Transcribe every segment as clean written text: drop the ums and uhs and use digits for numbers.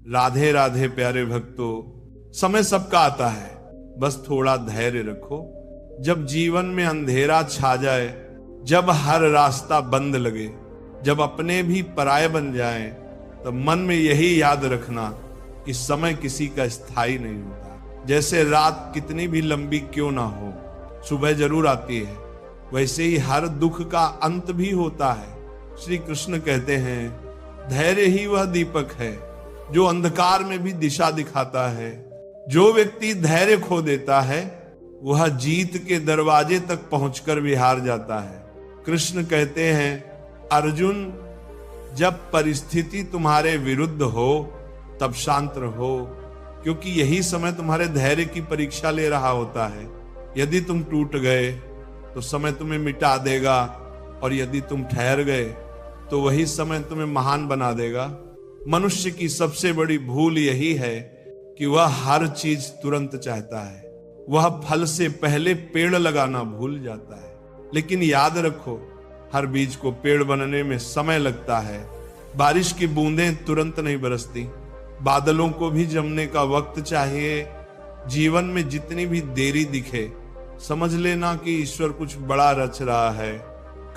राधे राधे प्यारे भक्तों, समय सबका आता है, बस थोड़ा धैर्य रखो। जब जीवन में अंधेरा छा जाए, जब हर रास्ता बंद लगे, जब अपने भी पराये बन जाएं, तब मन में यही याद रखना कि समय किसी का स्थायी नहीं होता। जैसे रात कितनी भी लंबी क्यों ना हो, सुबह जरूर आती है, वैसे ही हर दुख का अंत भी होता है। श्री कृष्ण कहते हैं, धैर्य ही वह दीपक है जो अंधकार में भी दिशा दिखाता है। जो व्यक्ति धैर्य खो देता है, वह जीत के दरवाजे तक पहुंचकर भी हार जाता है। कृष्ण कहते हैं, अर्जुन, जब परिस्थिति तुम्हारे विरुद्ध हो तब शांत रहो, क्योंकि यही समय तुम्हारे धैर्य की परीक्षा ले रहा होता है। यदि तुम टूट गए तो समय तुम्हें मिटा देगा, और यदि तुम ठहर गए तो वही समय तुम्हें महान बना देगा। मनुष्य की सबसे बड़ी भूल यही है कि वह हर चीज तुरंत चाहता है। वह फल से पहले पेड़ लगाना भूल जाता है। लेकिन याद रखो, हर बीज को पेड़ बनने में समय लगता है। बारिश की बूंदें तुरंत नहीं बरसती, बादलों को भी जमने का वक्त चाहिए। जीवन में जितनी भी देरी दिखे, समझ लेना कि ईश्वर कुछ बड़ा रच रहा है।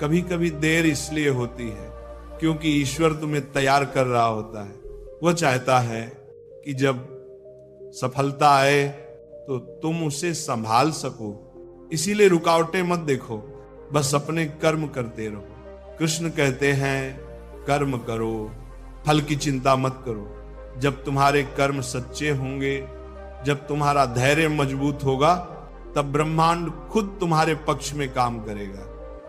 कभी कभी देर इसलिए होती है क्योंकि ईश्वर तुम्हें तैयार कर रहा होता है। वह चाहता है कि जब सफलता आए तो तुम उसे संभाल सको। इसीलिए रुकावटें मत देखो, बस अपने कर्म करते रहो। कृष्ण कहते हैं, कर्म करो, फल की चिंता मत करो। जब तुम्हारे कर्म सच्चे होंगे, जब तुम्हारा धैर्य मजबूत होगा, तब ब्रह्मांड खुद तुम्हारे पक्ष में काम करेगा।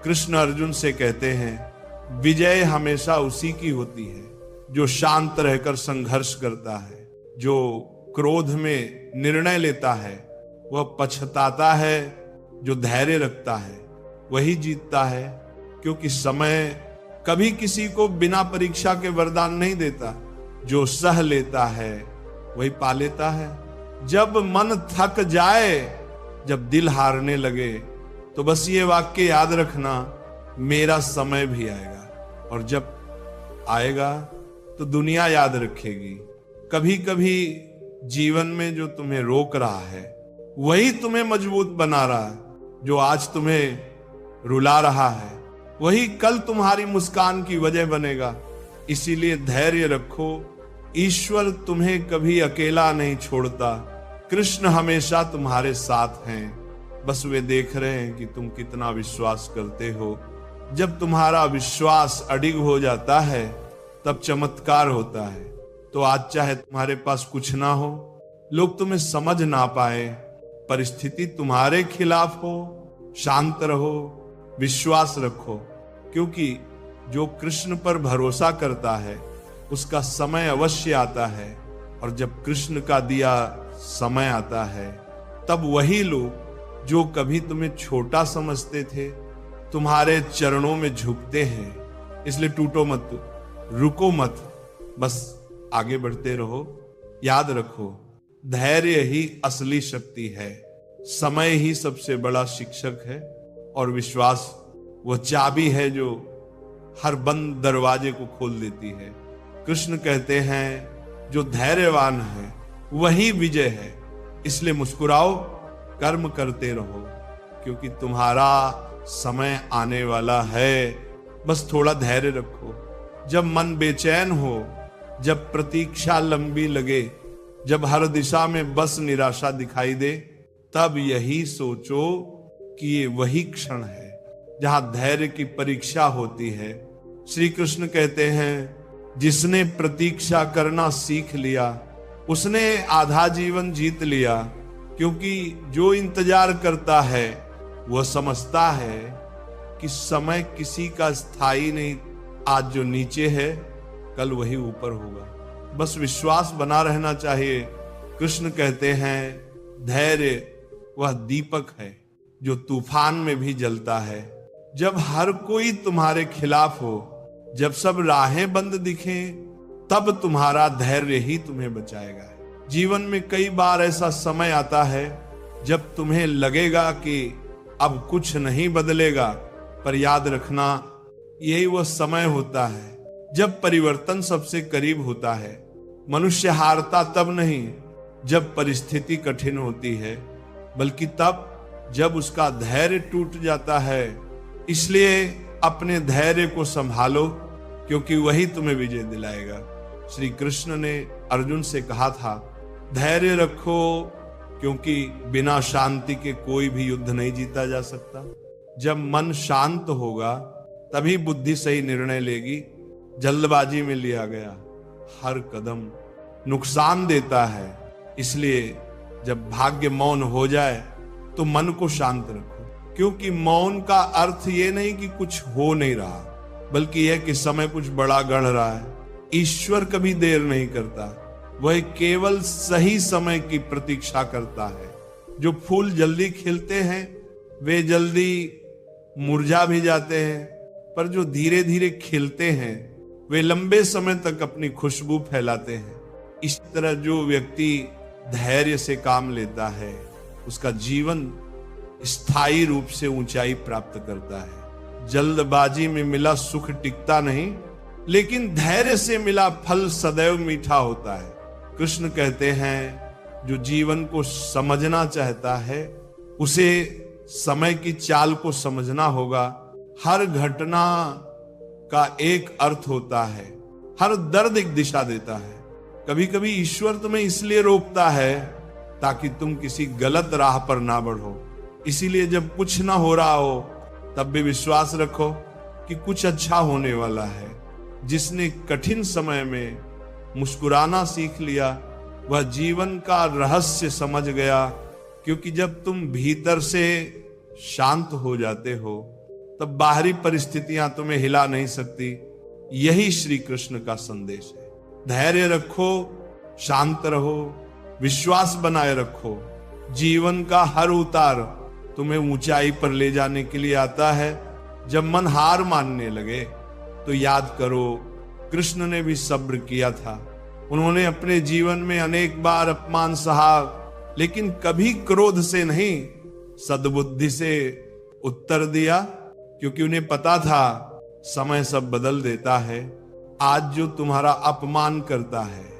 कृष्ण अर्जुन से कहते हैं, विजय हमेशा उसी की होती है जो शांत रहकर संघर्ष करता है। जो क्रोध में निर्णय लेता है वह पछताता है, जो धैर्य रखता है वही जीतता है। क्योंकि समय कभी किसी को बिना परीक्षा के वरदान नहीं देता, जो सह लेता है वही पा लेता है। जब मन थक जाए, जब दिल हारने लगे, तो बस ये वाक्य याद रखना, मेरा समय भी आएगा। और जब आएगा तो दुनिया याद रखेगी। कभी कभी जीवन में जो तुम्हें रोक रहा है वही तुम्हें मजबूत बना रहा है। जो आज तुम्हें रुला रहा है वही कल तुम्हारी मुस्कान की वजह बनेगा। इसीलिए धैर्य रखो, ईश्वर तुम्हें कभी अकेला नहीं छोड़ता। कृष्ण हमेशा तुम्हारे साथ हैं, बस वे देख रहे हैं कि तुम कितना विश्वास करते हो। जब तुम्हारा विश्वास अडिग हो जाता है तब चमत्कार होता है। तो आज चाहे तुम्हारे पास कुछ ना हो, लोग तुम्हें समझ ना पाए, परिस्थिति तुम्हारे खिलाफ हो, शांत रहो, विश्वास रखो। क्योंकि जो कृष्ण पर भरोसा करता है उसका समय अवश्य आता है। और जब कृष्ण का दिया समय आता है, तब वही लोग जो कभी तुम्हें छोटा समझते थे, तुम्हारे चरणों में झुकते हैं। इसलिए टूटो मत, रुको मत, बस आगे बढ़ते रहो। याद रखो, धैर्य ही असली शक्ति है, समय ही सबसे बड़ा शिक्षक है, और विश्वास वो चाबी है जो हर बंद दरवाजे को खोल देती है। कृष्ण कहते हैं, जो धैर्यवान है वही विजय है। इसलिए मुस्कुराओ, कर्म करते रहो, क्योंकि तुम्हारा समय आने वाला है। बस थोड़ा धैर्य रखो। जब मन बेचैन हो, जब प्रतीक्षा लंबी लगे, जब हर दिशा में बस निराशा दिखाई दे, तब यही सोचो कि ये वही क्षण है जहां धैर्य की परीक्षा होती है। श्री कृष्ण कहते हैं, जिसने प्रतीक्षा करना सीख लिया उसने आधा जीवन जीत लिया। क्योंकि जो इंतजार करता है वह समझता है कि समय किसी का स्थायी नहीं। आज जो नीचे है कल वही ऊपर होगा। बस विश्वास बना रहना चाहिए। कृष्ण कहते हैं, धैर्य वह दीपक है जो तूफान में भी जलता है। जब हर कोई तुम्हारे खिलाफ हो, जब सब राहें बंद दिखें, तब तुम्हारा धैर्य ही तुम्हें बचाएगा। जीवन में कई बार ऐसा समय आता है जब तुम्हें लगेगा कि अब कुछ नहीं बदलेगा, पर याद रखना, यही वह समय होता है जब परिवर्तन सबसे करीब होता है। मनुष्य हारता तब नहीं जब परिस्थिति कठिन होती है, बल्कि तब जब उसका धैर्य टूट जाता है। इसलिए अपने धैर्य को संभालो, क्योंकि वही तुम्हें विजय दिलाएगा। श्री कृष्ण ने अर्जुन से कहा था, धैर्य रखो, क्योंकि बिना शांति के कोई भी युद्ध नहीं जीता जा सकता। जब मन शांत होगा तभी बुद्धि सही निर्णय लेगी। जल्दबाजी में लिया गया हर कदम नुकसान देता है। इसलिए जब भाग्य मौन हो जाए तो मन को शांत रखो, क्योंकि मौन का अर्थ ये नहीं कि कुछ हो नहीं रहा, बल्कि यह कि समय कुछ बड़ा गढ़ रहा है। ईश्वर कभी देर नहीं करता, वह केवल सही समय की प्रतीक्षा करता है। जो फूल जल्दी खिलते हैं वे जल्दी मुरझा भी जाते हैं, पर जो धीरे धीरे खिलते हैं वे लंबे समय तक अपनी खुशबू फैलाते हैं। इस तरह जो व्यक्ति धैर्य से काम लेता है उसका जीवन स्थायी रूप से ऊंचाई प्राप्त करता है। जल्दबाजी में मिला सुख टिकता नहीं, लेकिन धैर्य से मिला फल सदैव मीठा होता है। कृष्ण कहते हैं, जो जीवन को समझना चाहता है उसे समय की चाल को समझना होगा। हर घटना का एक अर्थ होता है, हर दर्द एक दिशा देता है। कभी कभी ईश्वर तुम्हें इसलिए रोकता है ताकि तुम किसी गलत राह पर ना बढ़ो। इसीलिए जब कुछ ना हो रहा हो तब भी विश्वास रखो कि कुछ अच्छा होने वाला है। जिसने कठिन समय में मुस्कुराना सीख लिया वह जीवन का रहस्य समझ गया, क्योंकि जब तुम भीतर से शांत हो जाते हो तब बाहरी परिस्थितियां तुम्हें हिला नहीं सकती। यही श्री कृष्ण का संदेश है। धैर्य रखो, शांत रहो, विश्वास बनाए रखो। जीवन का हर उतार तुम्हें ऊंचाई पर ले जाने के लिए आता है। जब मन हार मानने लगे तो याद करो, कृष्ण ने भी सब्र किया था। उन्होंने अपने जीवन में अनेक बार अपमान सहा, लेकिन कभी क्रोध से नहीं, सद्बुद्धि से उत्तर दिया, क्योंकि उन्हें पता था समय सब बदल देता है। आज जो तुम्हारा अपमान करता है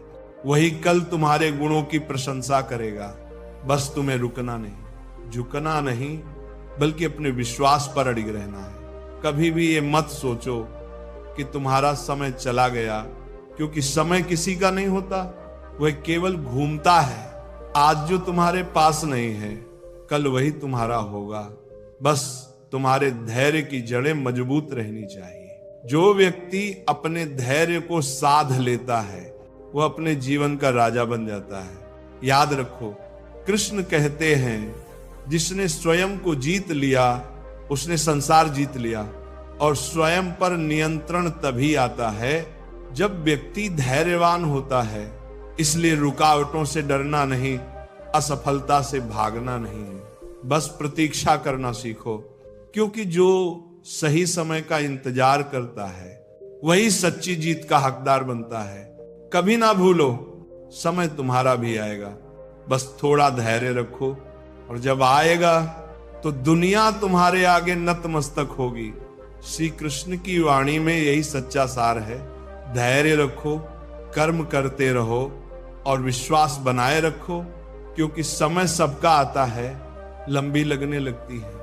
वही कल तुम्हारे गुणों की प्रशंसा करेगा। बस तुम्हें रुकना नहीं, झुकना नहीं, बल्कि अपने विश्वास पर अड़िग रहना है। कभी भी ये मत सोचो कि तुम्हारा समय चला गया, क्योंकि समय किसी का नहीं होता, वह केवल घूमता है। आज जो तुम्हारे पास नहीं है कल वही तुम्हारा होगा। बस तुम्हारे धैर्य की जड़ें मजबूत रहनी चाहिए। जो व्यक्ति अपने धैर्य को साध लेता है वह अपने जीवन का राजा बन जाता है। याद रखो, कृष्ण कहते हैं, जिसने स्वयं को जीत लिया उसने संसार जीत लिया। और स्वयं पर नियंत्रण तभी आता है जब व्यक्ति धैर्यवान होता है। इसलिए रुकावटों से डरना नहीं, असफलता से भागना नहीं है, बस प्रतीक्षा करना सीखो, क्योंकि जो सही समय का इंतजार करता है वही सच्ची जीत का हकदार बनता है। कभी ना भूलो, समय तुम्हारा भी आएगा, बस थोड़ा धैर्य रखो, और जब आएगा तो दुनिया तुम्हारे आगे नतमस्तक होगी। श्री कृष्ण की वाणी में यही सच्चा सार है। धैर्य रखो, कर्म करते रहो और विश्वास बनाए रखो, क्योंकि समय सबका आता है, लंबी लगने लगती है।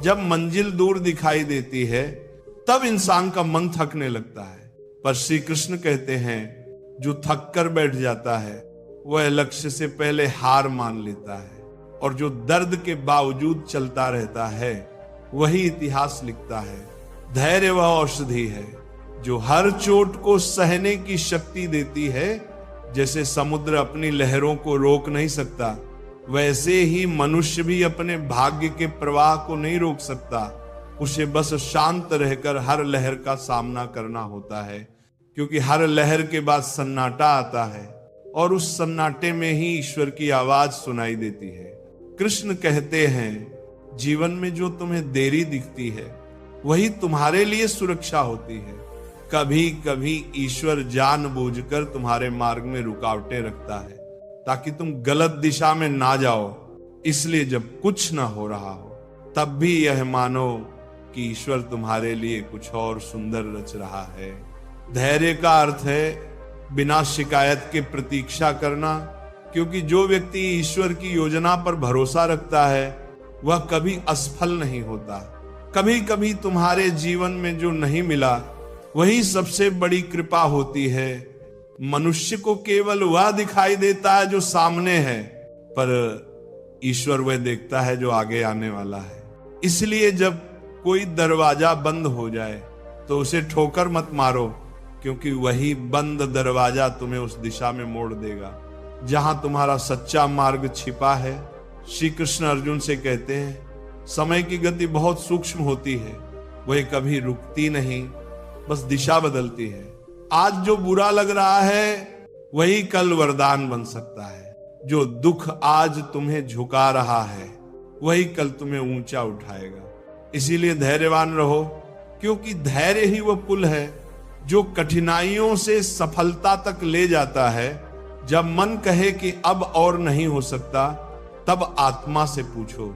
जब मंजिल दूर दिखाई देती है तब इंसान का मन थकने लगता है, पर श्री कृष्ण कहते हैं, जो थक कर बैठ जाता है वह लक्ष्य से पहले हार मान लेता है, और जो दर्द के बावजूद चलता रहता है वही इतिहास लिखता है। धैर्य वह औषधि है जो हर चोट को सहने की शक्ति देती है। जैसे समुद्र अपनी लहरों को रोक नहीं सकता, वैसे ही मनुष्य भी अपने भाग्य के प्रवाह को नहीं रोक सकता। उसे बस शांत रहकर हर लहर का सामना करना होता है, क्योंकि हर लहर के बाद सन्नाटा आता है और उस सन्नाटे में ही ईश्वर की आवाज सुनाई देती है। कृष्ण कहते हैं, जीवन में जो तुम्हें देरी दिखती है वही तुम्हारे लिए सुरक्षा होती है। कभी कभी ईश्वर जानबूझकर तुम्हारे मार्ग में रुकावटें रखता है ताकि तुम गलत दिशा में ना जाओ। इसलिए जब कुछ ना हो रहा हो तब भी यह मानो कि ईश्वर तुम्हारे लिए कुछ और सुंदर रच रहा है। धैर्य का अर्थ है बिना शिकायत के प्रतीक्षा करना, क्योंकि जो व्यक्ति ईश्वर की योजना पर भरोसा रखता है वह कभी असफल नहीं होता। कभी कभी तुम्हारे जीवन में जो नहीं मिला वही सबसे बड़ी कृपा होती है। मनुष्य को केवल वह दिखाई देता है जो सामने है, पर ईश्वर वह देखता है जो आगे आने वाला है। इसलिए जब कोई दरवाजा बंद हो जाए तो उसे ठोकर मत मारो, क्योंकि वही बंद दरवाजा तुम्हें उस दिशा में मोड़ देगा जहां तुम्हारा सच्चा मार्ग छिपा है। श्री कृष्ण अर्जुन से कहते हैं, समय की गति बहुत सूक्ष्म होती है, वह कभी रुकती नहीं, बस दिशा बदलती है। आज जो बुरा लग रहा है वही कल वरदान बन सकता है। जो दुख आज तुम्हें झुका रहा है वही कल तुम्हें ऊंचा उठाएगा। इसीलिए धैर्यवान रहो, क्योंकि धैर्य ही वह पुल है जो कठिनाइयों से सफलता तक ले जाता है। जब मन कहे कि अब और नहीं हो सकता, तब आत्मा से पूछो,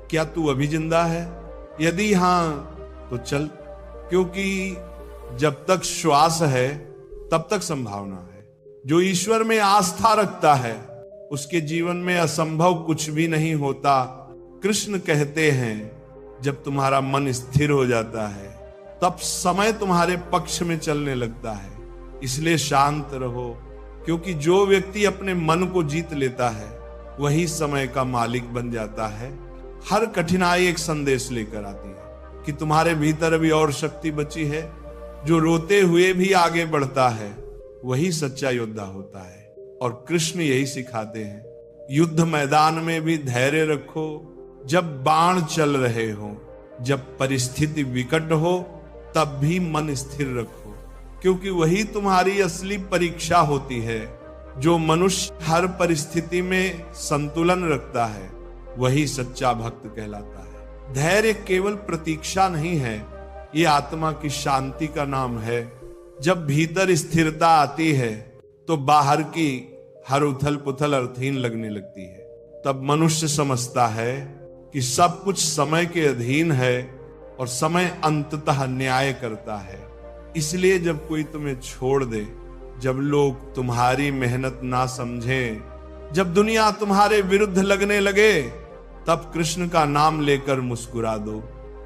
क्या तू अभी जिंदा है? यदि हां तो चल, क्योंकि जब तक श्वास है तब तक संभावना है। जो ईश्वर में आस्था रखता है उसके जीवन में असंभव कुछ भी नहीं होता। कृष्ण कहते हैं, जब तुम्हारा मन स्थिर हो जाता है तब समय तुम्हारे पक्ष में चलने लगता है। इसलिए शांत रहो, क्योंकि जो व्यक्ति अपने मन को जीत लेता है वही समय का मालिक बन जाता है। हर कठिनाई एक संदेश लेकर आती है कि तुम्हारे भीतर अभी और शक्ति बची है। जो रोते हुए भी आगे बढ़ता है वही सच्चा योद्धा होता है। और कृष्ण यही सिखाते हैं, युद्ध मैदान में भी धैर्य रखो। जब बाण चल रहे हो, जब परिस्थिति विकट हो, तब भी मन स्थिर रखो, क्योंकि वही तुम्हारी असली परीक्षा होती है। जो मनुष्य हर परिस्थिति में संतुलन रखता है वही सच्चा भक्त कहलाता है। धैर्य केवल प्रतीक्षा नहीं है, ये आत्मा की शांति का नाम है। जब भीतर स्थिरता आती है तो बाहर की हर उथल पुथल अर्थहीन लगने लगती है। तब मनुष्य समझता है कि सब कुछ समय के अधीन है और समय अंततः न्याय करता है। इसलिए जब कोई तुम्हें छोड़ दे, जब लोग तुम्हारी मेहनत ना समझें, जब दुनिया तुम्हारे विरुद्ध लगने लगे, तब कृष्ण का नाम लेकर मुस्कुरा दो,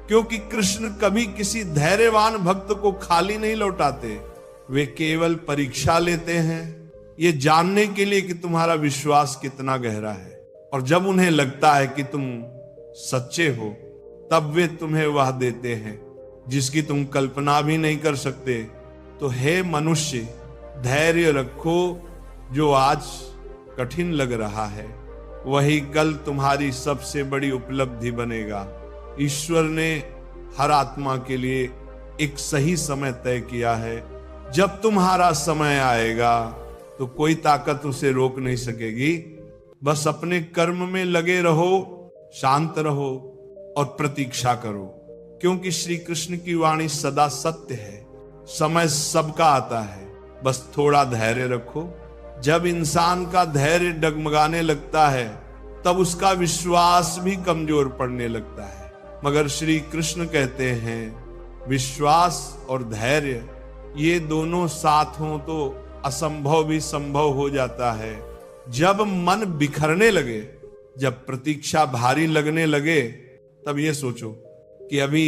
क्योंकि कृष्ण कभी किसी धैर्यवान भक्त को खाली नहीं लौटाते। वे केवल परीक्षा लेते हैं, ये जानने के लिए कि तुम्हारा विश्वास कितना गहरा है। और जब उन्हें लगता है कि तुम सच्चे हो, तब वे तुम्हें वह देते हैं जिसकी तुम कल्पना भी नहीं कर सकते। तो हे मनुष्य, धैर्य रखो। जो आज कठिन लग रहा है वही कल तुम्हारी सबसे बड़ी उपलब्धि बनेगा। ईश्वर ने हर आत्मा के लिए एक सही समय तय किया है। जब तुम्हारा समय आएगा तो कोई ताकत उसे रोक नहीं सकेगी। बस अपने कर्म में लगे रहो, शांत रहो और प्रतीक्षा करो, क्योंकि श्री कृष्ण की वाणी सदा सत्य है। समय सबका आता है, बस थोड़ा धैर्य रखो। जब इंसान का धैर्य डगमगाने लगता है तब उसका विश्वास भी कमजोर पड़ने लगता है। मगर श्री कृष्ण कहते हैं, विश्वास और धैर्य ये दोनों साथ हों तो असंभव भी संभव हो जाता है। जब मन बिखरने लगे, जब प्रतीक्षा भारी लगने लगे, तब ये सोचो कि अभी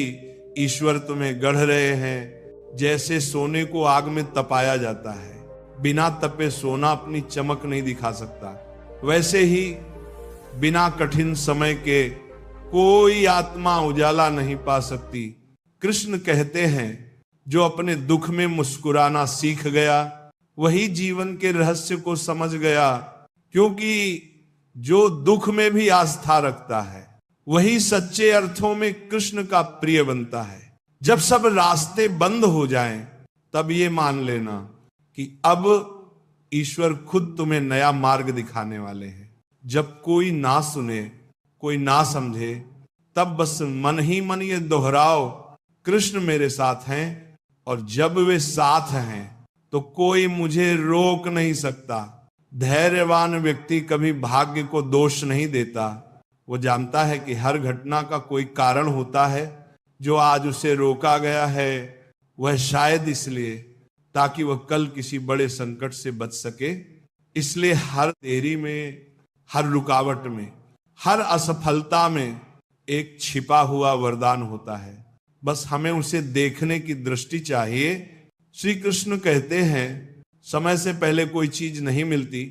ईश्वर तुम्हें गढ़ रहे हैं। जैसे सोने को आग में तपाया जाता है, बिना तपे सोना अपनी चमक नहीं दिखा सकता, वैसे ही बिना कठिन समय के कोई आत्मा उजाला नहीं पा सकती। कृष्ण कहते हैं, जो अपने दुख में मुस्कुराना सीख गया वही जीवन के रहस्य को समझ गया, क्योंकि जो दुख में भी आस्था रखता है वही सच्चे अर्थों में कृष्ण का प्रिय बनता है। जब सब रास्ते बंद हो जाएं, तब ये मान लेना कि अब ईश्वर खुद तुम्हें नया मार्ग दिखाने वाले हैं। जब कोई ना सुने, कोई ना समझे, तब बस मन ही मन ये दोहराओ, कृष्ण मेरे साथ हैं, और जब वे साथ हैं तो कोई मुझे रोक नहीं सकता। धैर्यवान व्यक्ति कभी भाग्य को दोष नहीं देता। वो जानता है कि हर घटना का कोई कारण होता है। जो आज उसे रोका गया है वह शायद इसलिए ताकि वह कल किसी बड़े संकट से बच सके। इसलिए हर देरी में, हर रुकावट में, हर असफलता में एक छिपा हुआ वरदान होता है। बस हमें उसे देखने की दृष्टि चाहिए। श्री कृष्ण कहते हैं समय से पहले कोई चीज नहीं मिलती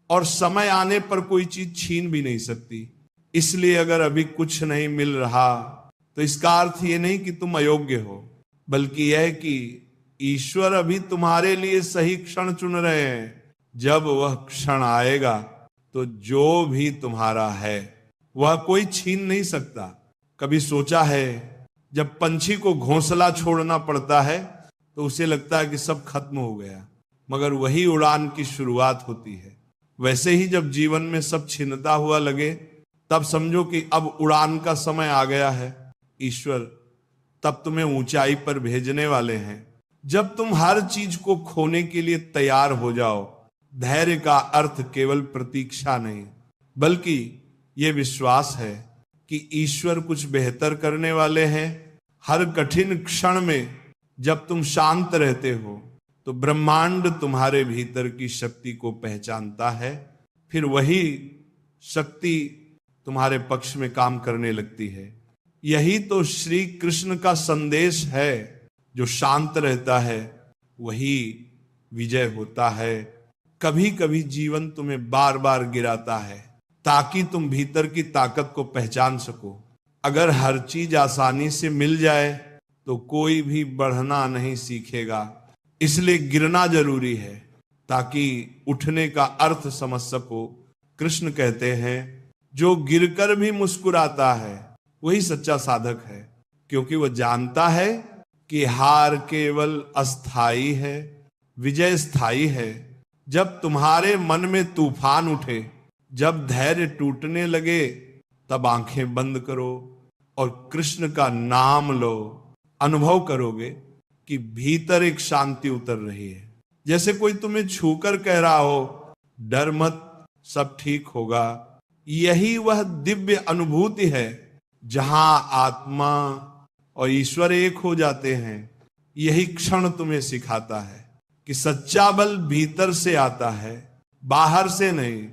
और समय आने पर कोई चीज छीन भी नहीं सकती। इसलिए अगर अभी कुछ नहीं मिल रहा तो इसका अर्थ ये नहीं कि तुम अयोग्य हो, बल्कि यह कि ईश्वर अभी तुम्हारे लिए सही क्षण चुन रहे हैं। जब वह क्षण आएगा तो जो भी तुम्हारा है वह कोई छीन नहीं सकता। कभी सोचा है जब पंछी को घोंसला छोड़ना पड़ता है तो उसे लगता है कि सब खत्म हो गया, मगर वही उड़ान की शुरुआत होती है। वैसे ही जब जीवन में सब छिनता हुआ लगे तब समझो कि अब उड़ान का समय आ गया है। ईश्वर तब तुम्हें ऊंचाई पर भेजने वाले हैं। जब तुम हर चीज को खोने के लिए तैयार हो जाओ। धैर्य का अर्थ केवल प्रतीक्षा नहीं, बल्कि यह विश्वास है कि ईश्वर कुछ बेहतर करने वाले हैं। हर कठिन क्षण में जब तुम शांत रहते हो तो ब्रह्मांड तुम्हारे भीतर की शक्ति को पहचानता है। फिर वही शक्ति तुम्हारे पक्ष में काम करने लगती है। यही तो श्री कृष्ण का संदेश है। जो शांत रहता है वही विजय होता है। कभी कभी जीवन तुम्हें बार बार गिराता है ताकि तुम भीतर की ताकत को पहचान सको। अगर हर चीज आसानी से मिल जाए तो कोई भी बढ़ना नहीं सीखेगा। इसलिए गिरना जरूरी है ताकि उठने का अर्थ समझ सको। कृष्ण कहते हैं जो गिरकर भी मुस्कुराता है वही सच्चा साधक है, क्योंकि वह जानता है कि हार केवल अस्थाई है, विजय स्थायी है। जब तुम्हारे मन में तूफान उठे, जब धैर्य टूटने लगे, तब आंखें बंद करो और कृष्ण का नाम लो। अनुभव करोगे कि भीतर एक शांति उतर रही है, जैसे कोई तुम्हें छूकर कह रहा हो डर मत, सब ठीक होगा। यही वह दिव्य अनुभूति है जहां आत्मा और ईश्वर एक हो जाते हैं। यही क्षण तुम्हें सिखाता है कि सच्चा बल भीतर से आता है, बाहर से नहीं।